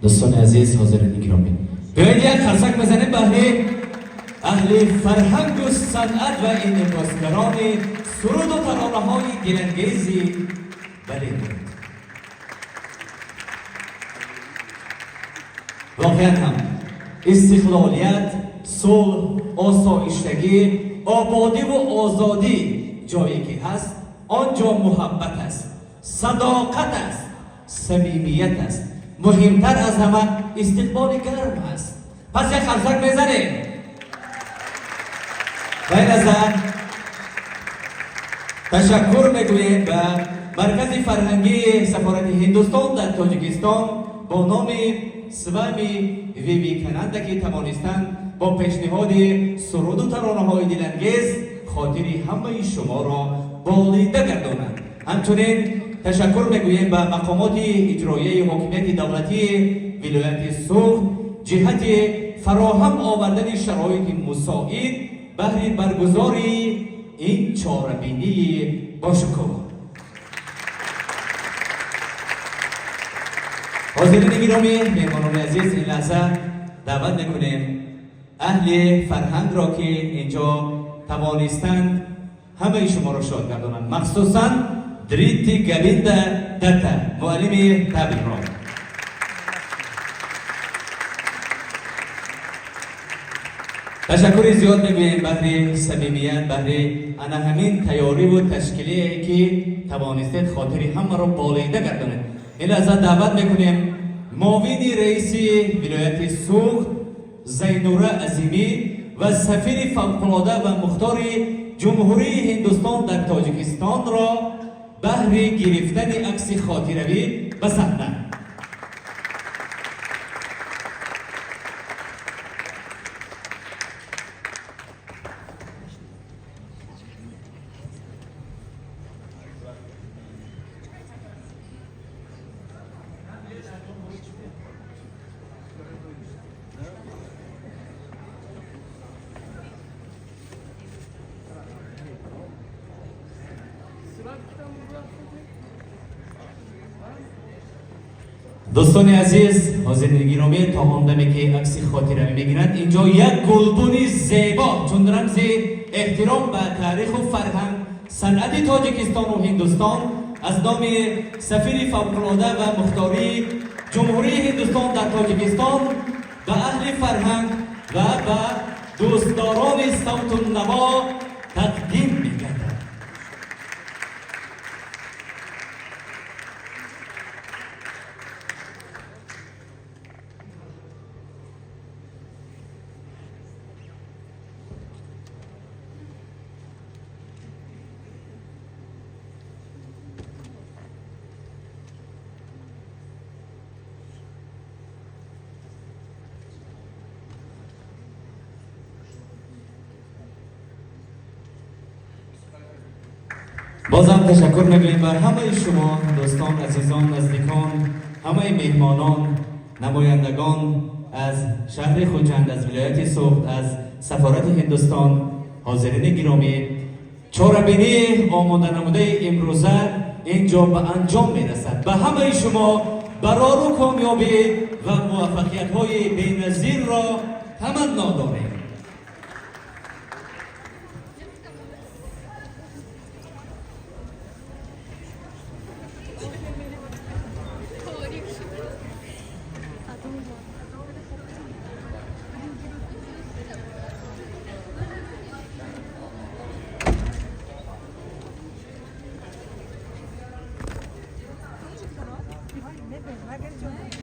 دوستان عزیز حاضرین گرامی، بیایید یک خرسک بزنیم بهره اهل فرهنگ و صنعت و انعکاسگران سرود و ترانه‌های دلانگیزی بلند. واقعا هم استقلالیت، صلح، آسایشتگی، آبادی و آزادی جایی که هست آنجا محبت است، صداقت است، صمیمیت است. مهمتر از همه استقبال گرم است. پس یک خرسک بزنیم. غیر از آن تشکر میگوییم به مرکز فرهنگی سفارت هندوستان در تاجیکستان با نام سوامی ویویکانندا که توانستند با پیشنهاد سرود و ترانه‌های دلانگیز خاطری همه شما را بالیده گردانند. همچنین تشکر میگوییم به مقامات اجرایی حاکمیت دولتی ولایت سوخت جهت فراهم آوردن شرایط مساعد برای برگزاری این چهاربینی باشکوه. حاضرین گرامی، مهمانان عزیز، این لحظه دعوت میکنیم اهل فرهنگ را که اینجا توانستند همه شما را شاد گردانند، مخصوصا دریتی گویندا دتا معلم تبلیغ را. تشکر زیاد میگوییم برای صمیمیت، برای انا همین تیاری و تشکیلی که توانستید خاطری همه را بالیده گردانید. این لحظه دعوت میکنیم معاون رئیس ولایت سوخت زینوره عظیمی و سفیر فوق‌العاده و مختار جمهوری هندوستان در تاجیکستان را بهر گرفتن عکس خاطروی به صحنه. دوستان عزیز، حاضرین گرامی، تا آن که عکس خاطره میگیرند اینجا یک گلدون زیبا چون رمز احترام به تاریخ و فرهنگ صنعت تاجیکستان و هندوستان از نام سفیر فوق‌العاده و مختاری جمهوری هندوستان در تاجیکستان به اهل فرهنگ و به دوستداران صوت النوا تقدیم می‌گردد. بازم تشکر می‌گوییم بر همه شما دوستان، عزیزان، نزدیکان، همه مهمانان، نمایندگان از شهر خوجند، از ولایت سوخت، از سفارت هندوستان. حاضرین گرامی، چهاربینی آماده نموده امروزه اینجا به انجام میرسد. به همه شما برار و کامیابی و موفقیت‌های بی‌نظیر را تمنا داریم.